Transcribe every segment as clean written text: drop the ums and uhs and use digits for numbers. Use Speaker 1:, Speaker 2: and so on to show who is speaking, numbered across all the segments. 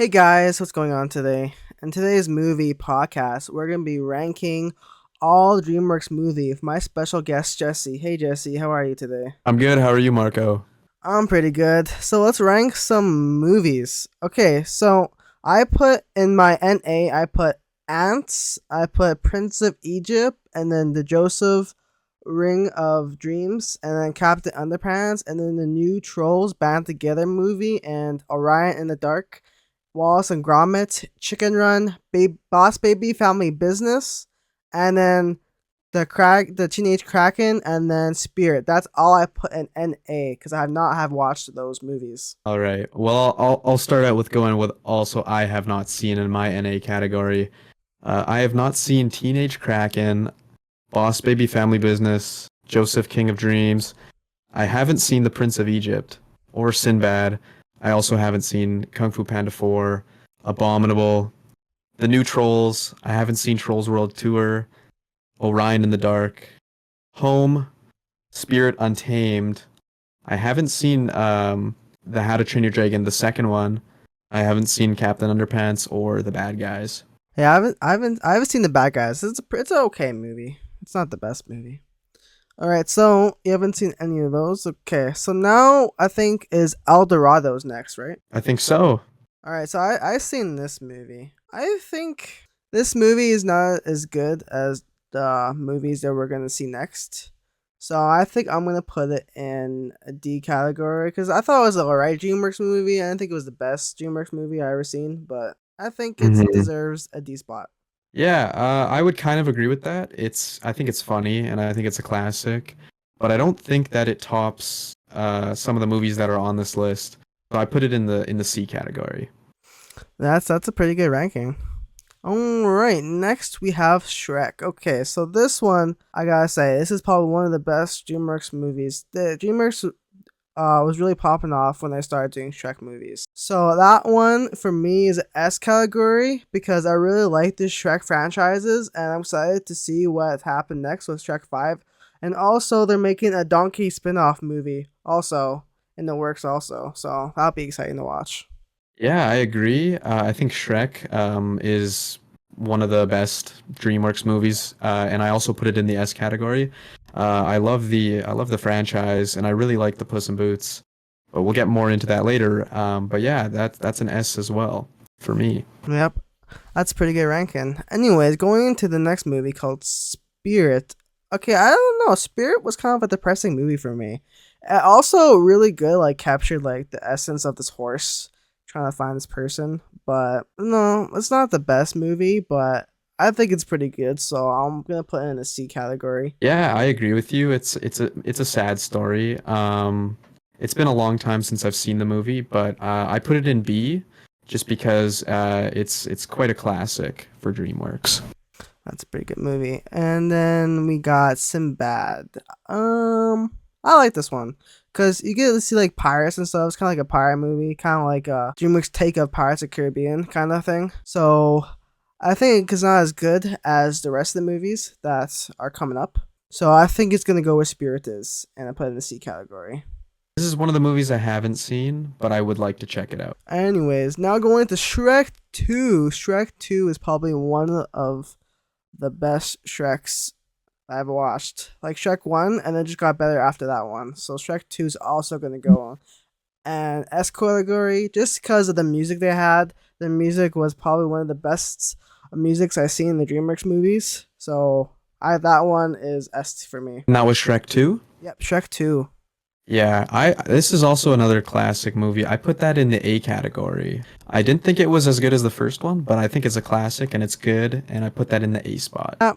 Speaker 1: Hey guys, what's going on today? In today's movie podcast, we're going to be ranking all DreamWorks movie with my special guest Jesse. Hey Jesse, how are you today?
Speaker 2: I'm good. How are you, Marco?
Speaker 1: I'm pretty good. So let's rank some movies. Okay, so I put in my NA, I put Ants, I put Prince of Egypt, and then the Joseph Ring of Dreams, and then Captain Underpants, and then the new Trolls Band Together movie, and Orion in the Dark, Wallace and Gromit, Chicken Run, Boss Baby Family Business, and then the Teenage Kraken, and then Spirit. That's all I put in NA because I have not have watched those movies.
Speaker 2: All right. Well, I'll start out with going with also I have not seen in my NA category. I have not seen Teenage Kraken, Boss Baby Family Business, Joseph King of Dreams. I haven't seen The Prince of Egypt or Sinbad. I also haven't seen Kung Fu Panda 4, Abominable, The New Trolls. I haven't seen Trolls World Tour, Orion in the Dark, Home, Spirit Untamed. I haven't seen the How to Train Your Dragon, the second one. I haven't seen Captain Underpants or The Bad Guys.
Speaker 1: Yeah, I haven't seen the Bad Guys. It's an okay movie. It's not the best movie. All right, so you haven't seen any of those. Okay, so now I think is El Dorado's next, right?
Speaker 2: I think so.
Speaker 1: All right, so I've seen this movie. I think this movie is not as good as the movies that we're gonna see next. So I think I'm gonna put it in a D category because I thought it was an alright DreamWorks movie. I didn't think it was the best DreamWorks movie I ever seen, but I think it
Speaker 2: hmm
Speaker 1: deserves a D spot.
Speaker 2: Yeah, I would kind of agree with that. I think it's funny and I think it's a classic, but I don't think that it tops some of the movies that are on this list. So I put it in the C category.
Speaker 1: That's a pretty good ranking. All right, next we have Shrek. Okay, so this one I gotta say this is probably one of the best DreamWorks movies. The DreamWorks was really popping off when they started doing Shrek movies. So that one for me is an S category because I really like the Shrek franchises and I'm excited to see what happened next with Shrek 5. And also they're making a Donkey spin-off movie also in the works also. So that'll be exciting to watch.
Speaker 2: Yeah, I agree. I think Shrek is one of the best DreamWorks movies, and I also put it in the S category. I love the franchise, and I really like the Puss in Boots. But we'll get more into that later. But yeah, that's an S as well for me.
Speaker 1: Yep. That's a pretty good ranking. Anyways, going into the next movie called Spirit. Okay, I don't know. Spirit was kind of a depressing movie for me. Also, really good. Like captured like the essence of this horse trying to find this person. But no, it's not the best movie. But I think it's pretty good. So I'm gonna put it in the C category.
Speaker 2: Yeah, I agree with you. It's a sad story. It's been a long time since I've seen the movie, but I put it in B just because it's quite a classic for DreamWorks.
Speaker 1: That's a pretty good movie. And then we got Sinbad. I like this one because you get to see like pirates and stuff. It's kind of like a pirate movie, kind of like a DreamWorks take of Pirates of the Caribbean kind of thing. So I think it's not as good as the rest of the movies that are coming up. So I think it's gonna go where Spirit is, and I put it in the C category.
Speaker 2: This is one of the movies I haven't seen, but I would like to check it out.
Speaker 1: Anyways, now going to Shrek 2. Shrek 2 is probably one of the best Shreks I've watched. Like Shrek 1, and then just got better after that one. So Shrek 2 is also going to go on. And S category, just because of the music they had, the music was probably one of the best musics I've seen in the DreamWorks movies. So that one is S for me.
Speaker 2: And that was Shrek 2?
Speaker 1: Yep, Shrek 2.
Speaker 2: Yeah, I this is also another classic movie. I put that in the A category. I didn't think it was as good as the first one, but I think it's a classic and it's good, and I put that in the A spot.
Speaker 1: Yeah,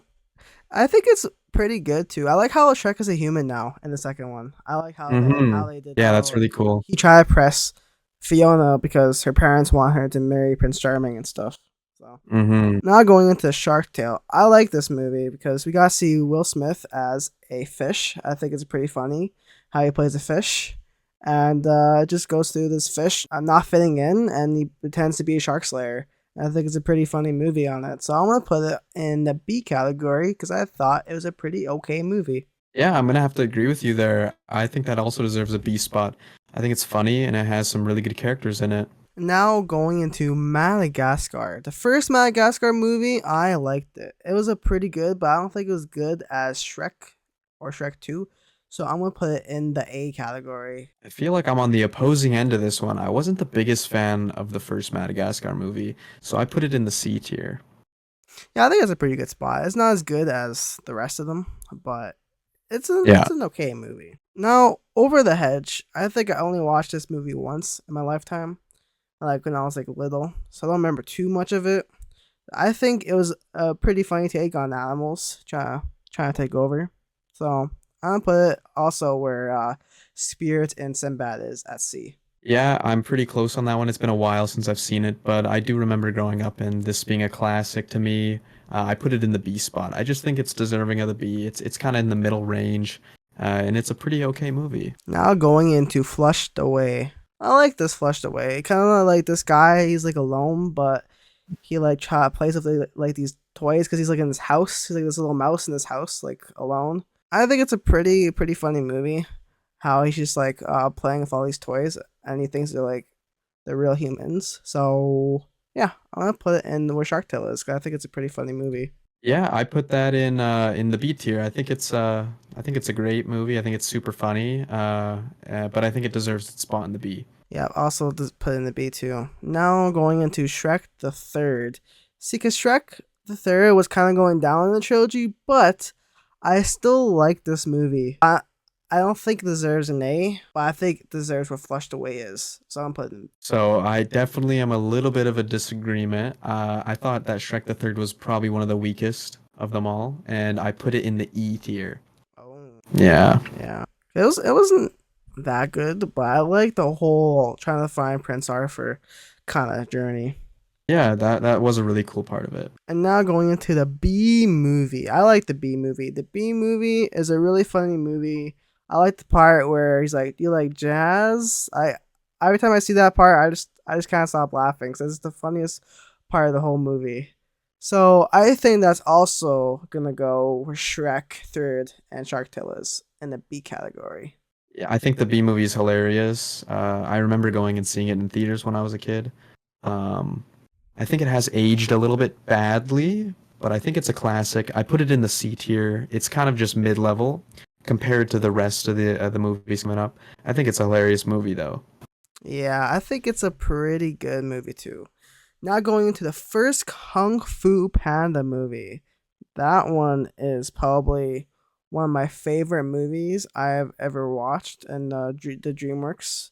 Speaker 1: I think it's pretty good too. I like how Shrek is a human now in the second one. I like how they did
Speaker 2: Yeah, that's
Speaker 1: how
Speaker 2: really cool.
Speaker 1: he tried to press Fiona because her parents want her to marry Prince Charming and stuff. So
Speaker 2: hmm
Speaker 1: now going into Shark Tale, I like this movie because we got to see Will Smith as a fish. I think it's pretty funny how he plays a fish, and it just goes through this fish not fitting in, and he pretends to be a shark slayer. I think it's a pretty funny movie on it, so I'm gonna put it in the B category because I thought it was a pretty okay movie.
Speaker 2: Yeah, I'm gonna have to agree with you there. I think that also deserves a B spot. I think it's funny and it has some really good characters in it.
Speaker 1: Now going into Madagascar. The first Madagascar movie, I liked it. It was a pretty good, but I don't think it was good as Shrek or Shrek 2. So I'm gonna put it in the A category.
Speaker 2: I feel like I'm on the opposing end of this one. I wasn't the biggest fan of the first Madagascar movie, so I put it in the C tier.
Speaker 1: Yeah, I think it's a pretty good spot. It's not as good as the rest of them, but
Speaker 2: Yeah.
Speaker 1: it's an okay movie. Now, Over the Hedge. I think I only watched this movie once in my lifetime, like when I was like little, so I don't remember too much of it. I think it was a pretty funny take on animals trying to take over. So I'm gonna put it also where Spirit and Sinbad is at C.
Speaker 2: Yeah, I'm pretty close on that one. It's been a while since I've seen it, but I do remember growing up and this being a classic to me. I put it in the B spot. I just think it's deserving of the B. It's kind of in the middle range, and it's a pretty okay movie.
Speaker 1: Now going into Flushed Away. I like this Flushed Away. Kind of like this guy. He's like alone, but he like plays with like these toys because he's like in his house. He's like this little mouse in his house, like alone. I think it's a pretty funny movie. How he's just like playing with all these toys and he thinks they're real humans. So yeah, I'm gonna put it in where Shark Tale is 'cause I think it's a pretty funny movie.
Speaker 2: Yeah, I put that in the B tier. I think it's a great movie. I think it's super funny. But I think it deserves its spot in the B.
Speaker 1: Yeah, also just put in the B too. Now going into Shrek the Third. See, cause Shrek the Third was kind of going down in the trilogy, but I still like this movie. I don't think it deserves an A, but I think it deserves what Flushed Away is. So I'm putting.
Speaker 2: So I definitely am a little bit of a disagreement. I thought that Shrek the Third was probably one of the weakest of them all, and I put it in the E tier.
Speaker 1: Oh
Speaker 2: Yeah.
Speaker 1: yeah, it wasn't that good, but I like the whole trying to find Prince Arthur kind of journey.
Speaker 2: Yeah, that was a really cool part of it.
Speaker 1: And now going into the B movie. I like the B movie. The B movie is a really funny movie. I like the part where he's like, "Do you like jazz?" I every time I see that part, I just can't stop laughing because it's the funniest part of the whole movie. So I think that's also gonna go with Shrek third and Shark Tale is in the B category.
Speaker 2: Yeah, I think the B movie is hilarious. I remember going and seeing it in theaters when I was a kid. Um, I think it has aged a little bit badly, but I think it's a classic. I put it in the C tier. It's kind of just mid-level compared to the rest of the movies coming up. I think it's a hilarious movie though.
Speaker 1: Yeah, I think it's a pretty good movie too. Now going into the first Kung Fu Panda movie. That one is probably one of my favorite movies I've ever watched in the DreamWorks.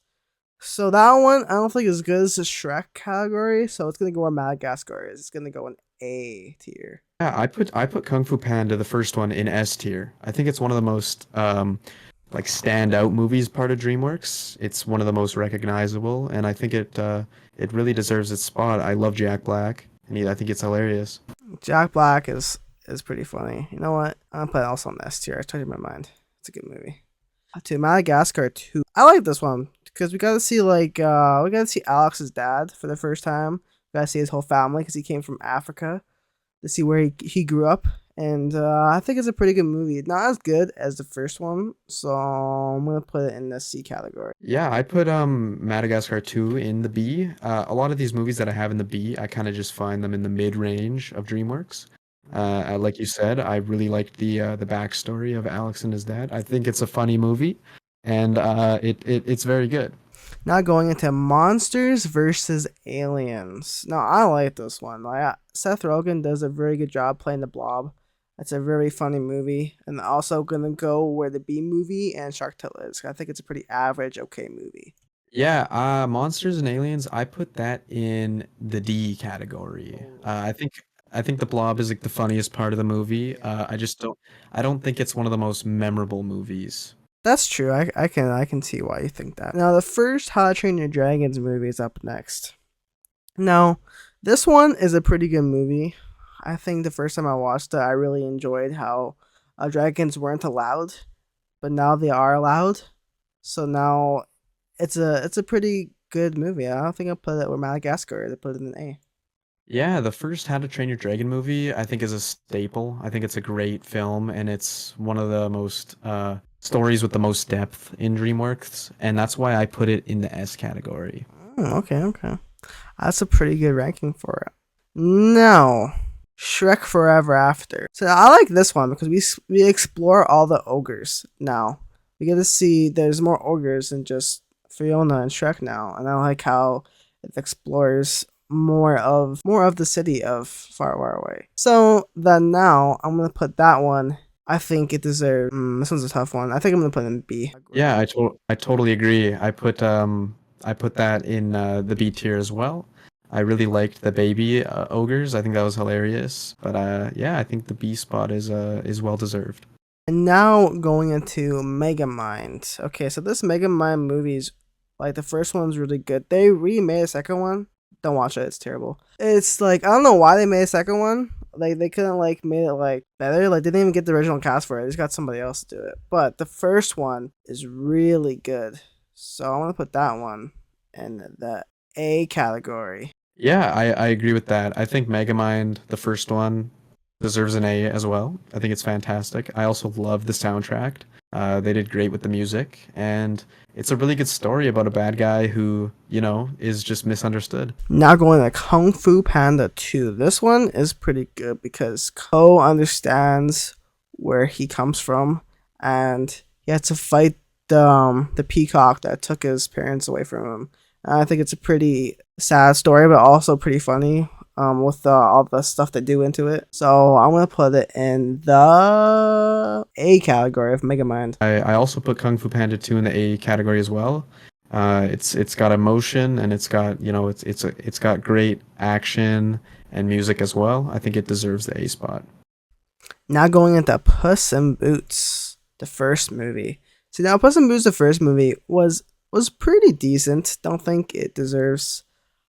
Speaker 1: So that one I don't think is as good as the Shrek category, so it's gonna go where Madagascar is. It's gonna go in A tier.
Speaker 2: Yeah, I put Kung Fu Panda, the first one, in S tier. I think it's one of the most like standout movies part of DreamWorks. It's one of the most recognizable, and I think it really deserves its spot. I love Jack Black, and I think it's hilarious.
Speaker 1: Jack Black is pretty funny. You know what? I'm gonna put it also on S tier. I changed my mind. It's a good movie. To Madagascar 2. I like this one because we got to see we got to see Alex's dad for the first time. We got to see his whole family because he came from Africa to see where he grew up. And I think it's a pretty good movie. Not as good as the first one, so I'm gonna put it in the C category.
Speaker 2: Yeah, I put Madagascar 2 in the B. A lot of these movies that I have in the B, I kind of just find them in the mid-range of DreamWorks. Like you said, I really liked the backstory of Alex and his dad. I think it's a funny movie, and it's very good.
Speaker 1: Now going into Monsters versus Aliens. Now I like this one. Seth Rogen does a very good job playing the Blob. It's a very funny movie, and also gonna go where the B movie and Shark Tale is. I think it's a pretty average, okay movie.
Speaker 2: Yeah, Monsters and Aliens, I put that in the D category. I think the Blob is like the funniest part of the movie. I don't think it's one of the most memorable movies.
Speaker 1: That's true. I can see why you think that. Now the first How to Train Your Dragons movie is up next. Now, this one is a pretty good movie. I think the first time I watched it, I really enjoyed how dragons weren't allowed, but now they are allowed. So now it's a pretty good movie. I don't think I'll put it with Madagascar. I put it in an A.
Speaker 2: Yeah, the first How to Train Your Dragon movie, I think is a staple. I think it's a great film, and it's one of the most stories with the most depth in DreamWorks, and that's why I put it in the S category.
Speaker 1: Okay, okay. That's a pretty good ranking for it. Now, Shrek Forever After. So I like this one because we explore all the ogres now. We get to see there's more ogres than just Fiona and Shrek now, and I like how it explores more of the city of Far Far Away. So then now I'm gonna put that one. I think it deserves. This one's a tough one. I think I'm gonna put it in B.
Speaker 2: Yeah, I totally agree. I put that in the B tier as well. I really liked the baby ogres. I think that was hilarious. But yeah, I think the B spot is well deserved.
Speaker 1: And now going into Megamind. Okay, so this Megamind movie's like the first one's really good. They remade a second one. Don't watch it, it's terrible. It's like I don't know why they made a second one. Like they couldn't like made it like better. Like they didn't even get the original cast for it. They just got somebody else to do it. But the first one is really good. So I want to put that one in the A category.
Speaker 2: Yeah, I agree with that. I think Megamind, the first one, deserves an A as well. I think it's fantastic. I also love the soundtrack. They did great with the music, and it's a really good story about a bad guy who, is just misunderstood.
Speaker 1: Now going to Kung Fu Panda 2. This one is pretty good because Ko understands where he comes from and he had to fight the peacock that took his parents away from him. And I think it's a pretty sad story, but also pretty funny with all the stuff they do into it. So I'm going to put it in the A category of Megamind.
Speaker 2: I also put Kung Fu Panda 2 in the A category as well. It's got emotion and it's got it's got great action and music as well. I think it deserves the A spot.
Speaker 1: Now going into Puss in Boots, the first movie. See now Puss in Boots, the first movie was pretty decent. Don't think it deserves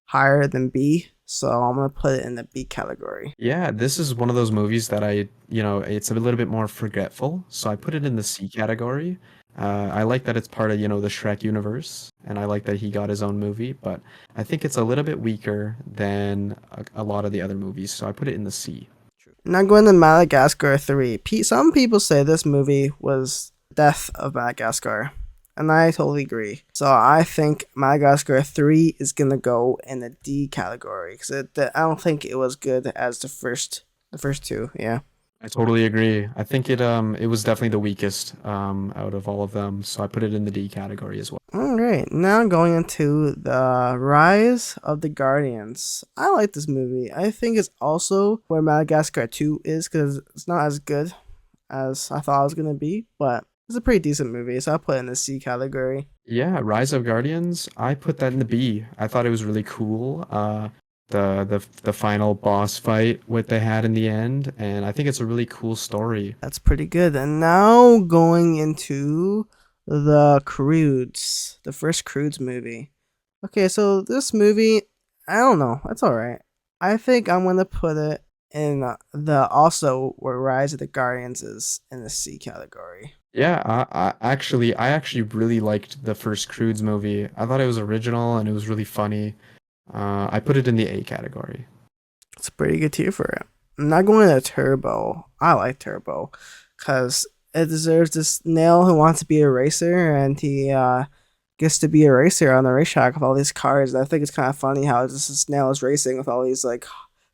Speaker 1: higher than B. So I'm gonna put it in the B category.
Speaker 2: Yeah, this is one of those movies that it's a little bit more forgetful, so I put it in the C category. I like that it's part of, the Shrek universe, and I like that he got his own movie, but I think it's a little bit weaker than a lot of the other movies, so I put it in the C.
Speaker 1: Now going to Madagascar 3. Some people say this movie was Death of Madagascar. And I totally agree. So I think Madagascar 3 is gonna go in the D category because I don't think it was good as the first two. Yeah.
Speaker 2: I totally agree. I think it was definitely the weakest out of all of them, so I put it in the D category as well.
Speaker 1: All right. Now going into the Rise of the Guardians. I like this movie. I think it's also where Madagascar 2 is because it's not as good as I thought it was gonna be, but it's a pretty decent movie, so I'll put it in the C category.
Speaker 2: Yeah, Rise of Guardians, I put that in the B. I thought it was really cool. The final boss fight what they had in the end, and I think it's a really cool story.
Speaker 1: That's pretty good. And now going into the Croods, the first Croods movie. Okay, so this movie, I don't know, it's alright. I think I'm gonna put it in the also where Rise of the Guardians is in the C category.
Speaker 2: Yeah, I actually really liked the first Croods movie. I thought it was original and it was really funny. I put it in the A category.
Speaker 1: It's a pretty good tier for it. I'm not going to Turbo. I like Turbo because it deserves this snail who wants to be a racer and he gets to be a racer on the racetrack with all these cars. And I think it's kind of funny how just a snail is racing with all these like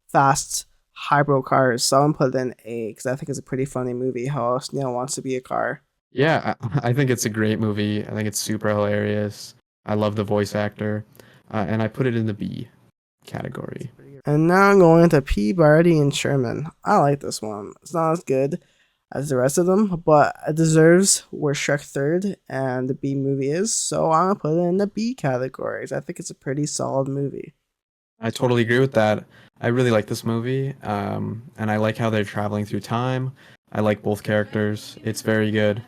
Speaker 1: fast hybrid cars. So I'm gonna put it in A because I think it's a pretty funny movie how a snail wants to be a car.
Speaker 2: Yeah, I think it's a great movie. I think it's super hilarious. I love the voice actor, and I put it in the B category.
Speaker 1: And now I'm going to Peabody and Sherman. I like this one. It's not as good as the rest of them, but it deserves where Shrek third and the B movie is. So I'm gonna put it in the B categories. I think it's a pretty solid movie.
Speaker 2: I totally agree with that. I really like this movie, and I like how they're traveling through time. I like both characters. It's very good.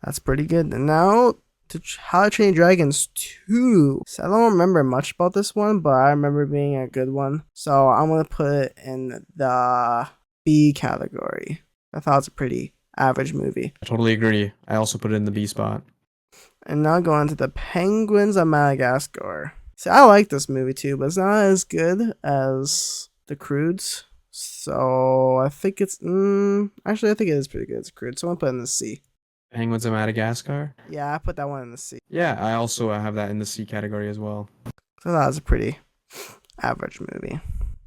Speaker 1: That's pretty good. And now to How to Train Dragons 2. So I don't remember much about this one, but I remember being a good one. So I'm gonna put it in the B category. I thought it's a pretty average movie.
Speaker 2: I totally agree. I also put it in the B spot.
Speaker 1: And now going to the Penguins of Madagascar. See, I like this movie too, but it's not as good as the Croods. So I think it's actually I think it is pretty good as Croods. So I'm gonna put it in the C.
Speaker 2: Penguins of Madagascar.
Speaker 1: Yeah, I put that one in the C.
Speaker 2: Yeah, I also have that in the C category as well.
Speaker 1: So that was a pretty Average movie.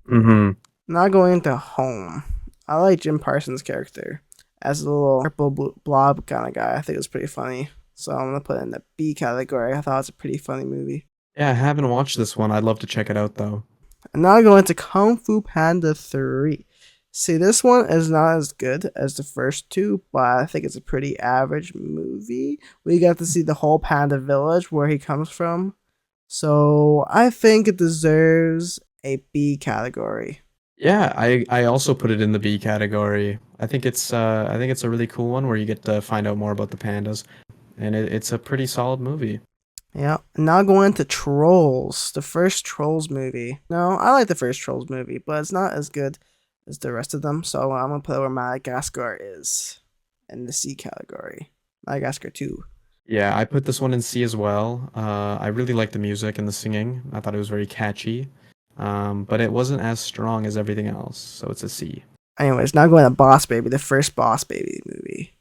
Speaker 2: Mm-hmm.
Speaker 1: Now going into home. I like Jim Parsons' character as a little purple blob kind of guy. I think it was pretty funny. So I'm gonna put it in the B category. I thought it was a pretty funny movie.
Speaker 2: Yeah, I haven't watched this one. I'd love to check it out though.
Speaker 1: And now going into Kung Fu Panda 3. See, this one is not as good as the first two, but I think it's a pretty average movie. We got to see the whole panda village where he comes from. So I think it deserves a B category.
Speaker 2: Yeah, I also put it in the B category. I think it's a really cool one where you get to find out more about the pandas, and it's a pretty solid movie.
Speaker 1: Yeah. Now going into Trolls, the first Trolls movie. No, I like the first Trolls movie, but it's not as good as the rest of them. So I'm gonna put it where Madagascar is in the C category. Madagascar 2.
Speaker 2: Yeah, I put this one in C as well. I really like the music and the singing. I thought it was very catchy, but it wasn't as strong as everything else, so it's a C.
Speaker 1: Anyways, now going to Boss Baby, the first Boss Baby movie.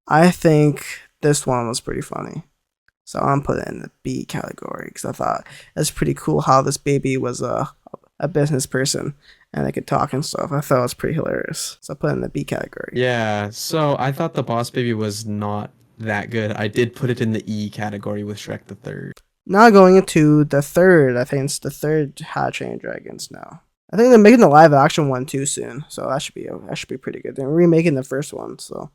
Speaker 1: I think this one was pretty funny. So I'm putting it in the B category because I thought it's pretty cool how this baby was a business person and they could talk and stuff. I thought it was pretty hilarious. So I put it in the B category.
Speaker 2: Yeah, so I thought the Boss Baby was not that good. I did put it in the E category with Shrek the Third.
Speaker 1: Now going into the third, I think it's the third How to Train Your Dragons now. I think they're making the live action one too soon, so that should be pretty good. They're remaking the first one, so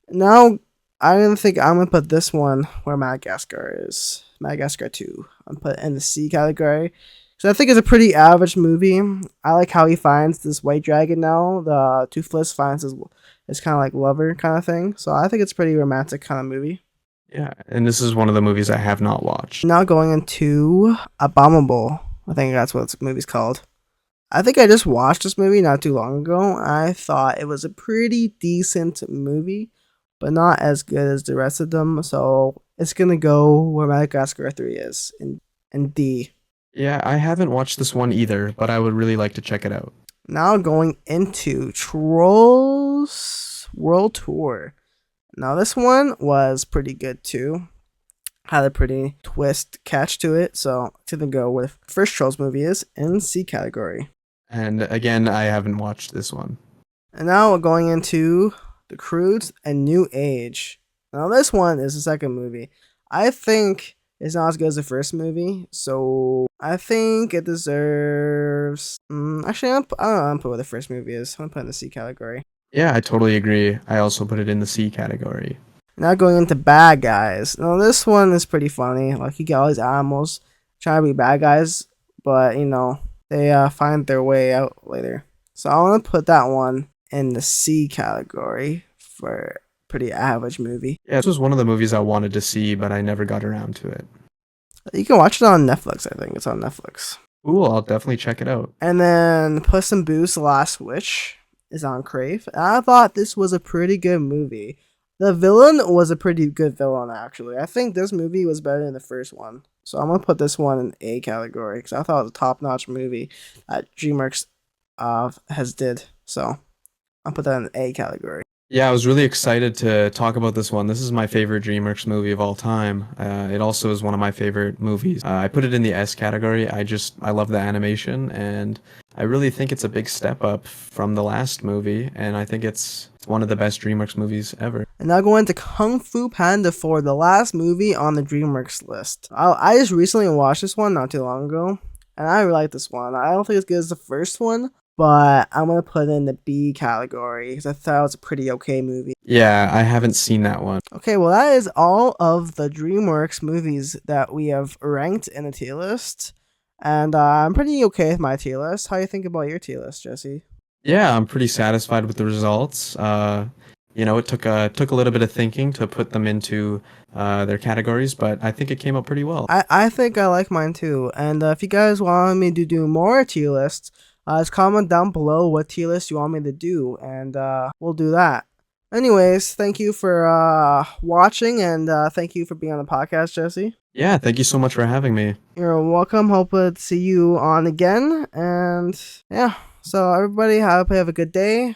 Speaker 1: now I don't think I'm gonna put this one where Madagascar is. Madagascar 2. I'm put it in the C category. So I think it's a pretty average movie. I like how he finds this white dragon now. The Toothless finds his kind of like lover kind of thing. So I think it's a pretty romantic kind of movie.
Speaker 2: Yeah, and this is one of the movies I have not watched.
Speaker 1: Now going into Abominable. I think that's what this movie's called. I think I just watched this movie not too long ago. I thought it was a pretty decent movie, but not as good as the rest of them. So it's gonna go where Madagascar 3 is in D.
Speaker 2: Yeah, I haven't watched this one either, but I would really like to check it out.
Speaker 1: Now going into Trolls World Tour. Now this one was pretty good too. Had a pretty twist catch to it, so it's gonna go with first Trolls movie is in C category.
Speaker 2: And again, I haven't watched this one.
Speaker 1: And now we're going into The Croods and New Age. Now this one is the second movie. I think it's not as good as the first movie, so I think it deserves. Actually, I don't know. I'm put what the first movie is. I'm gonna put it in the C category.
Speaker 2: Yeah, I totally agree. I also put it in the C category.
Speaker 1: Now going into Bad Guys. Now this one is pretty funny. Like you get all these animals trying to be bad guys, but they find their way out later. So I want to put that one in the C category for pretty average movie.
Speaker 2: Yeah, this was one of the movies I wanted to see, but I never got around to it.
Speaker 1: You can watch it on Netflix. I think it's on Netflix.
Speaker 2: Cool, I'll definitely check it out.
Speaker 1: And then Puss in Boots: The Last Wish is on Crave. And I thought this was a pretty good movie. The villain was a pretty good villain, actually. I think this movie was better than the first one. So I'm going to put this one in A category because I thought it was a top-notch movie that DreamWorks has did. So I'll put that in A category.
Speaker 2: Yeah, I was really excited to talk about this one. This is my favorite DreamWorks movie of all time. It also is one of my favorite movies. I put it in the S category. I love the animation, and I really think it's a big step up from the last movie, and I think it's one of the best DreamWorks movies ever.
Speaker 1: And now going to Kung Fu Panda 4, the last movie on the DreamWorks list. I just recently watched this one not too long ago, and I really like this one. I don't think it's good as the first one, but I'm going to put it in the B category because I thought it was a pretty okay movie.
Speaker 2: Yeah, I haven't seen that one.
Speaker 1: Okay, well, that is all of the DreamWorks movies that we have ranked in a tier list. And I'm pretty okay with my tier list. How do you think about your tier list, Jesse?
Speaker 2: Yeah, I'm pretty satisfied with the results. It took a little bit of thinking to put them into their categories, but I think it came out pretty well.
Speaker 1: I think I like mine too. And if you guys want me to do more tier lists, just comment down below what tier list you want me to do, and we'll do that. Anyways, thank you for watching, and thank you for being on the podcast, Jesse.
Speaker 2: Yeah, thank you so much for having me.
Speaker 1: You're welcome. Hope to see you on again. And yeah, so everybody have a good day,